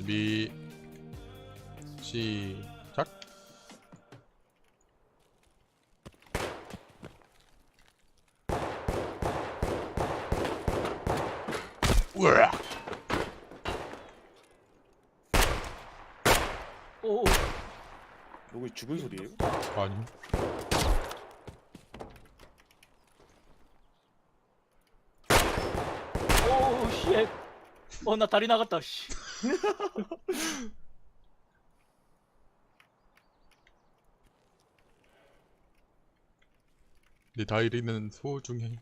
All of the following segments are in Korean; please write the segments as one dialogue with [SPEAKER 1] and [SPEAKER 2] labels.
[SPEAKER 1] 준비 시작. 우와.
[SPEAKER 2] 오.
[SPEAKER 3] 이거 죽은 소리예요?
[SPEAKER 1] 아니.
[SPEAKER 2] 오 쉣. 나 다리 나갔다 씨.
[SPEAKER 1] 내 다이리는 소중해.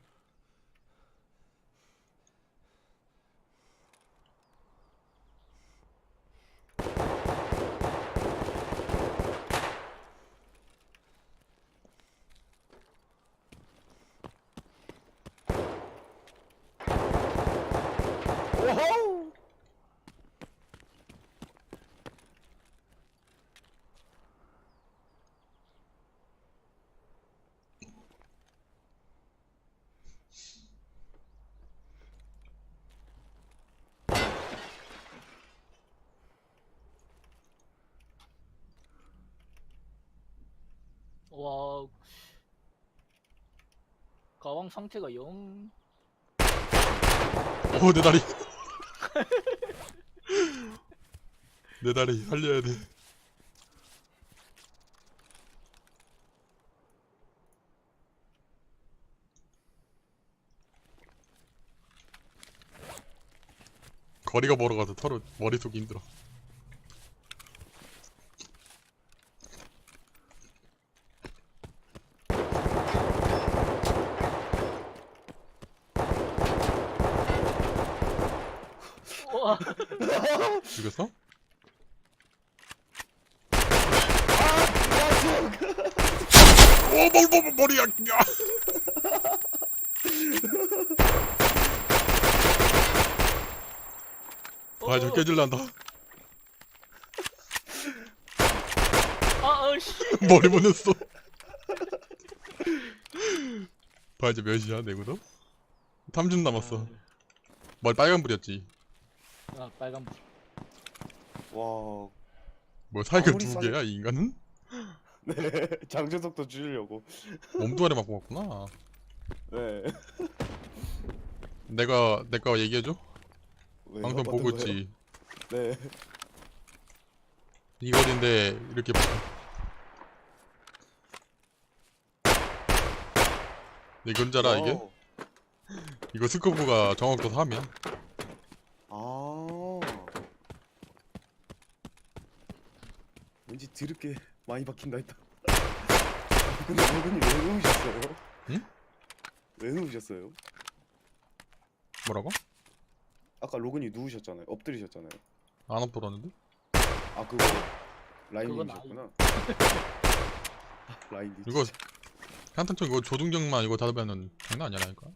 [SPEAKER 3] 오호!
[SPEAKER 2] 와. 가왕 상태가 영.
[SPEAKER 1] 오, 내 다리. 내 다리 살려야 돼. 거리가 멀어가서 서로 머릿속이 힘들어.
[SPEAKER 2] 와.
[SPEAKER 1] 죽였어? 오, 머리야. 야. 아, 좀 깨질란다.
[SPEAKER 2] 씨.
[SPEAKER 1] 머리 보냈어. 봐, 이제 몇이야, 내구도? 3준 남았어. 머리 빨간불이었지.
[SPEAKER 2] 아 빨간불.
[SPEAKER 3] 와.
[SPEAKER 1] 뭐, 사이가
[SPEAKER 3] 아무리
[SPEAKER 1] 두 개야, 이 인간은?
[SPEAKER 3] 네. 장전속도 줄이려고.
[SPEAKER 1] 몸뚱아리 맞고 갔구나.
[SPEAKER 3] 네.
[SPEAKER 1] 내가 얘기해줘?
[SPEAKER 3] 왜요?
[SPEAKER 1] 방송
[SPEAKER 3] 어떤
[SPEAKER 1] 보고
[SPEAKER 3] 거요?
[SPEAKER 1] 있지.
[SPEAKER 3] 네.
[SPEAKER 1] 이 거리인데, 이렇게. 내 건자라, 이게?
[SPEAKER 3] 와우.
[SPEAKER 1] 이거 스코프가 정확도 3이야.
[SPEAKER 3] 아. 왠지 드럽게 많이 박힌다 했다. 근데 로그님 왜 누우셨어요?
[SPEAKER 1] 응?
[SPEAKER 3] 왜 누우셨어요?
[SPEAKER 1] 뭐라고?
[SPEAKER 3] 아까 로그님 누우셨잖아요. 엎드리셨잖아요.
[SPEAKER 1] 안 엎드렸는데?
[SPEAKER 3] 아 그거
[SPEAKER 2] 그건
[SPEAKER 3] 라인이셨구나. 라인이
[SPEAKER 1] 이거
[SPEAKER 3] 진짜.
[SPEAKER 1] 한탄총 이거 조둥경만 이거 닫으면은 장난 아니라니까.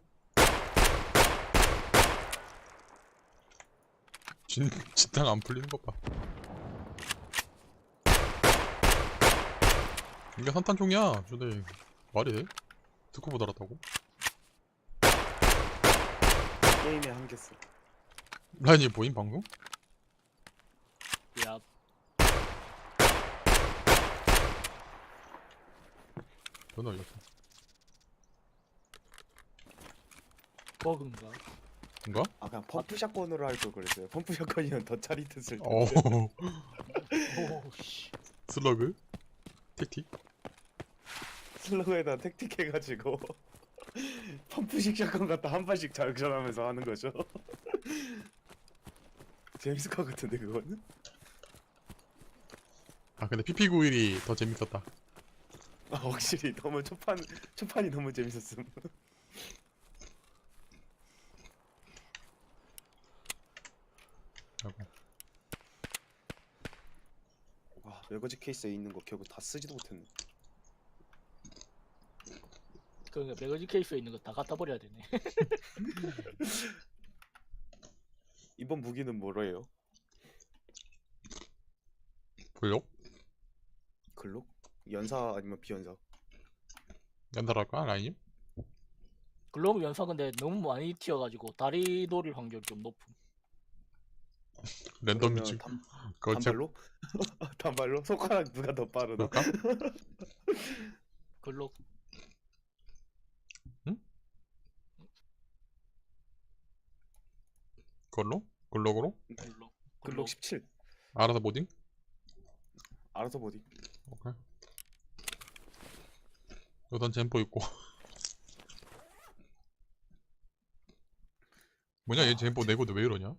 [SPEAKER 1] 진탕 안 풀리는 것 봐. 이게 산탄총이야. 근데 말이 돼? 스쿠버 달았다고?
[SPEAKER 3] 게임의 한계수.
[SPEAKER 1] 라인이 보임 방금?
[SPEAKER 2] 야.
[SPEAKER 1] 전화 올렸어.
[SPEAKER 2] 버그인가?
[SPEAKER 1] 뭔가?
[SPEAKER 3] 아 그냥 펌프 샷건으로 할 걸 그랬어요. 펌프 샷건이면 더 짜릿했을 텐데.
[SPEAKER 1] 어.
[SPEAKER 2] 오 씨.
[SPEAKER 1] 슬러그? 택틱?
[SPEAKER 3] 슬로우에다 택틱해가지고 펌프식 샷건 갖다 한 발씩 장전하면서 하는 거죠. 재밌을 것 같은데 그거는?
[SPEAKER 1] 아 근데 PP91이 더 재밌었다.
[SPEAKER 3] 아 확실히 너무 초판이 너무 재밌었음.
[SPEAKER 1] 라고.
[SPEAKER 3] 와 매거지 케이스에 있는 거 결국 다 쓰지도 못했네.
[SPEAKER 2] 그러니까 매거지 케이스에 있는 거 다 갖다 버려야 되네.
[SPEAKER 3] 이번 무기는 뭐래요?
[SPEAKER 1] 볼록?
[SPEAKER 3] 글록? 연사 아니면 비연사?
[SPEAKER 1] 연달할까 라인님?
[SPEAKER 2] 글로브 연사 근데 너무 많이 튀어가지고 다리 돌릴 확률이 좀 높음.
[SPEAKER 1] 랜덤
[SPEAKER 3] 그러면
[SPEAKER 1] 미친 그거 제
[SPEAKER 3] 단발로? 단발로? 손가락 누가 더 빠르다?
[SPEAKER 1] 그럴까?
[SPEAKER 2] 글록
[SPEAKER 1] 그걸로? 글록으로?
[SPEAKER 2] 글록
[SPEAKER 3] 글록 17.
[SPEAKER 1] 알아서 모딩?
[SPEAKER 3] 알아서 보디.
[SPEAKER 1] 오케이. 우선 젠포 있고 뭐냐 얘 젠포 내고도 왜 이러냐?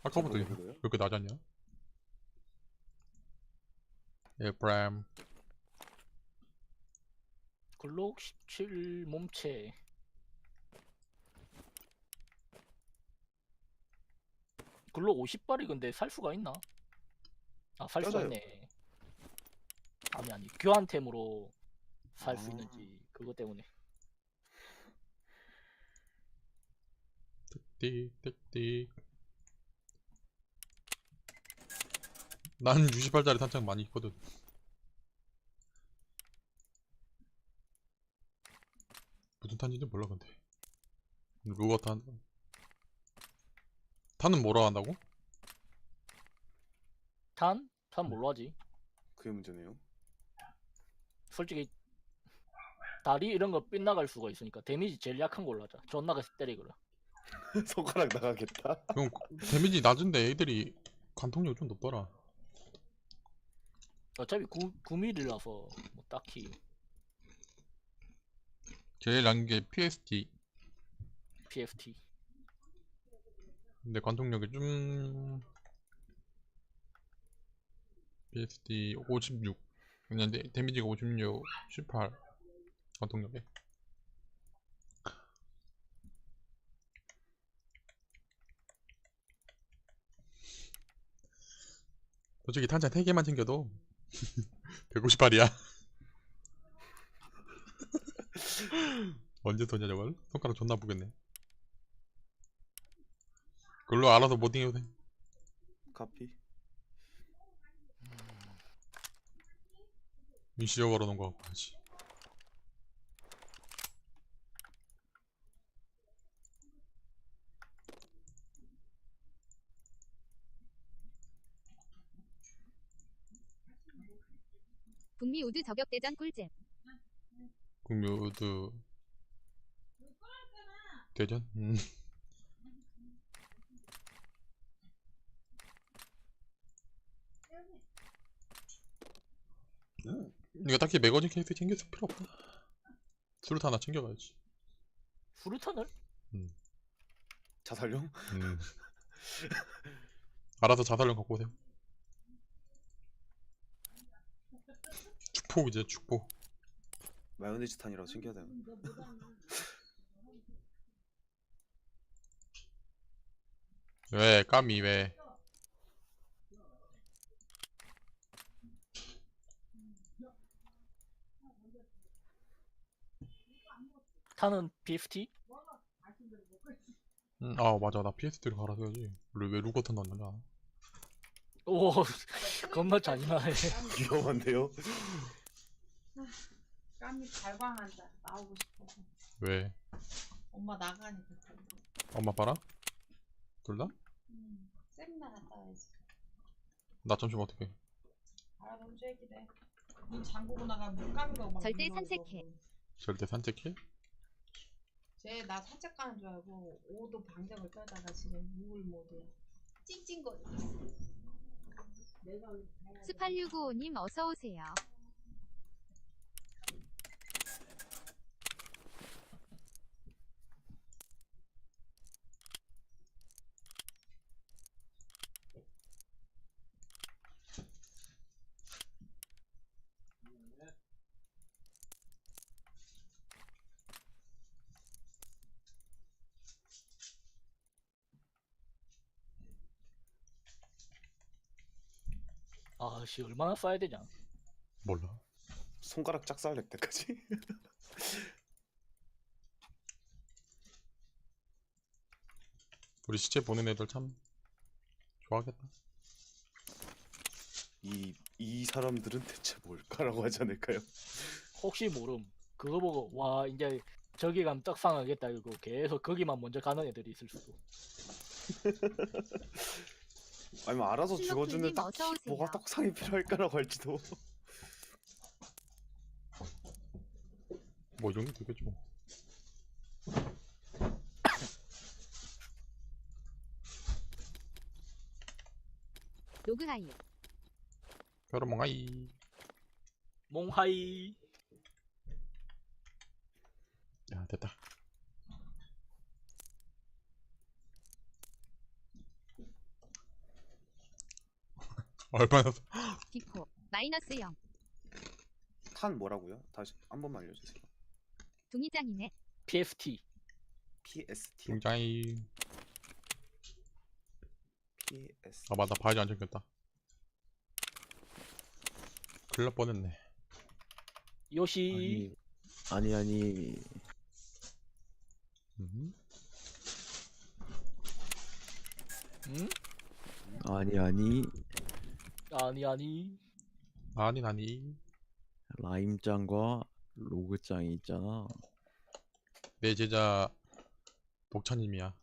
[SPEAKER 1] 아까부터
[SPEAKER 3] 젠포 내고도요?
[SPEAKER 1] 이렇게 낮았냐? 예 브람
[SPEAKER 2] 글록 17 몸체. 글록 50발이 근데 살 수가 있나? 아, 살 수가
[SPEAKER 3] 껴져요.
[SPEAKER 2] 있네. 아니 교환템으로 살 수
[SPEAKER 3] 아.
[SPEAKER 2] 있는지 그거 때문에.
[SPEAKER 1] 띡띡 난 68짜리 탄창 많이 있거든. 무슨 탄인지 몰라 근데. 루어 탄은 뭐라 한다고?
[SPEAKER 2] 탄 뭘로 하지?
[SPEAKER 3] 그게 문제네요.
[SPEAKER 2] 솔직히 다리 이런 거 빗나갈 수가 있으니까 데미지 제일 약한 걸로 하자. 존나 때리거라.
[SPEAKER 3] 손가락 나가겠다.
[SPEAKER 1] 그럼 데미지 낮은데 애들이 관통력이 좀 높더라.
[SPEAKER 2] 어차피 9mm라서 뭐 딱히
[SPEAKER 1] 제일 난 게 PST.
[SPEAKER 2] PFT.
[SPEAKER 1] 근데 관통력이 좀 PST 56. 그냥 데미지가 56, 18 관통력에. 솔직히 탄창 3개만 챙겨도 158이야. 언제 쏘냐 저걸? 손가락 존나 아프겠네. 그걸로 알아서 모딩해도 돼.
[SPEAKER 3] 카피.
[SPEAKER 1] 미시어 걸어놓은 거 같고 하지.
[SPEAKER 4] 북미 우드 저격대전 꿀잼.
[SPEAKER 1] 국묘드 대전? 이거 딱히 매거진 케이스 챙겼을 필요 없다. 수류탄 하나 챙겨가야지.
[SPEAKER 2] 수류탄을?
[SPEAKER 3] 자살용?
[SPEAKER 1] 알아서 자살용 갖고 오세요. 축포 이제 축포.
[SPEAKER 3] 마요네즈 탄이라고 챙겨야 되나?
[SPEAKER 1] 왜 까미 왜?
[SPEAKER 2] 탄은 PFT?
[SPEAKER 1] 아 맞아 나 PS3를 갈아서 해야지. 왜 루거탄 넣었냐?
[SPEAKER 2] 오 겁나 잔인하네.
[SPEAKER 3] 위험한데요?
[SPEAKER 5] 깜이 발광한다. 나오고 싶어서.
[SPEAKER 1] 왜?
[SPEAKER 5] 엄마 나가니까.
[SPEAKER 1] 엄마 봐라? 둘 다?
[SPEAKER 5] 쌤나 갔다 와야지.
[SPEAKER 1] 나 좀 어떡해.
[SPEAKER 5] 알아 너무 쟤기래. 문 잠그고 나가면 까미가 막.
[SPEAKER 4] 절대
[SPEAKER 5] 물러오고.
[SPEAKER 4] 산책해.
[SPEAKER 1] 절대 산책해?
[SPEAKER 5] 쟤나 산책 가는 줄 알고 오도 방정을 떨다가 지금 우울 모드야. 찡찡거리고 있어. 내가
[SPEAKER 4] 스8695님 어서오세요.
[SPEAKER 2] 아씨 얼마나 써야 되냐.
[SPEAKER 1] 몰라.
[SPEAKER 3] 손가락 짝살 낼 때까지?
[SPEAKER 1] 우리 시체 보는 애들 참 좋아하겠다.
[SPEAKER 3] 이 사람들은 대체 뭘까라고 하지 않을까요?
[SPEAKER 2] 혹시 모름. 그거 보고 와 이제 저기 가면 떡상하겠다 이러고 계속 거기만 먼저 가는 애들이 있을 수도.
[SPEAKER 3] 아니면 알아서
[SPEAKER 4] 실력
[SPEAKER 3] 죽어주는
[SPEAKER 4] 불님
[SPEAKER 3] 딱
[SPEAKER 4] 어서 오세요.
[SPEAKER 3] 뭐가 떡상이 필요할까라고 할지도.
[SPEAKER 1] 뭐 이 정도 되겠지 뭐.
[SPEAKER 4] 로그하이.
[SPEAKER 1] 페로몽아이.
[SPEAKER 2] 몽하이.
[SPEAKER 1] 야 됐다. 얼마나
[SPEAKER 4] 디코. 마이너스 0.
[SPEAKER 3] 탄 뭐라고요? 다시 한 번만 알려주세요.
[SPEAKER 4] 둥이장이네.
[SPEAKER 2] PFT.
[SPEAKER 3] PST.
[SPEAKER 1] 굉장히.
[SPEAKER 3] PS.
[SPEAKER 1] 아 맞다 바지 안 챙겼다. 큰일 날 뻔했네.
[SPEAKER 2] 요시.
[SPEAKER 6] 아니
[SPEAKER 1] 음?
[SPEAKER 2] 응?
[SPEAKER 6] 아니
[SPEAKER 1] 아니
[SPEAKER 6] 라임짱과 로그짱이 있잖아.
[SPEAKER 1] 내 제자 복차님이야.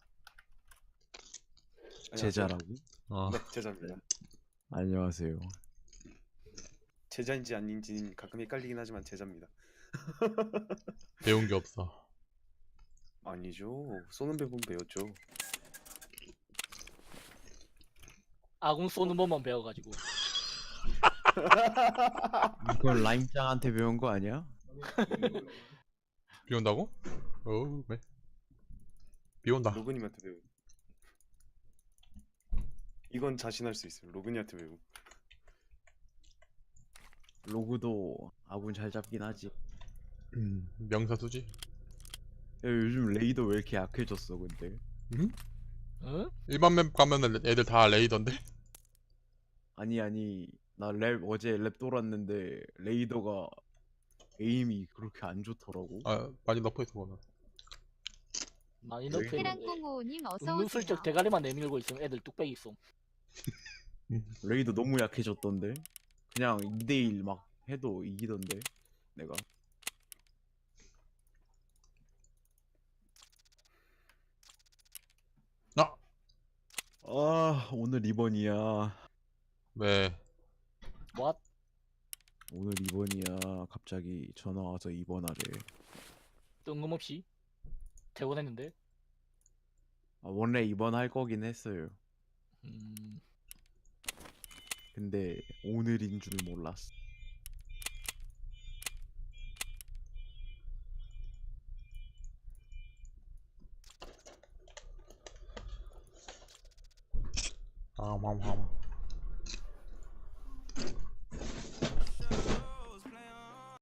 [SPEAKER 6] 제자라고?
[SPEAKER 1] 어.
[SPEAKER 3] 네, 제자입니다.
[SPEAKER 6] 안녕하세요.
[SPEAKER 3] 제자인지 아닌지는 가끔 헷갈리긴 하지만 제자입니다.
[SPEAKER 1] 배운 게 없어.
[SPEAKER 3] 아니죠. 쏘는 배분 배웠죠.
[SPEAKER 2] 아군 쏘는 법만 배워가지고.
[SPEAKER 6] 이걸 라임짱한테 배운 거 아니야?
[SPEAKER 1] 비 온다고? 어우 왜? 비 온다.
[SPEAKER 3] 로그님한테 배우. 이건 자신할 수 있어요. 로그님한테 배우.
[SPEAKER 6] 로그도 아군 잘 잡긴 하지.
[SPEAKER 1] 명사수지?
[SPEAKER 6] 야, 요즘 레이더 왜 이렇게 약해졌어 근데?
[SPEAKER 2] 응?
[SPEAKER 1] 일반 맵 가면은 애들 다 레이던데?
[SPEAKER 6] 아니 나 어제 랩 돌았는데 레이더가 에임이 그렇게 안 좋더라고.
[SPEAKER 1] 아 많이 너프했어 그거는.
[SPEAKER 2] 많이
[SPEAKER 6] 네.
[SPEAKER 2] 넣었는데
[SPEAKER 4] 테란콩오님 어서 오세요.
[SPEAKER 2] 은근슬쩍 대가리만 내밀고 있으면 애들 뚝배기 쏨.
[SPEAKER 6] 레이더 너무 약해졌던데? 그냥 2대1 막 해도 이기던데 내가.
[SPEAKER 1] 아!
[SPEAKER 6] 아 오늘 2번이야.
[SPEAKER 1] 왜?
[SPEAKER 2] 뭐?
[SPEAKER 6] 오늘 2번이야. 갑자기 전화 와서 2번하래.
[SPEAKER 2] 뜬금없이 퇴근했는데.
[SPEAKER 6] 아, 원래 2번 할 거긴 했어요. 근데 오늘인 줄 몰랐어.
[SPEAKER 1] 아,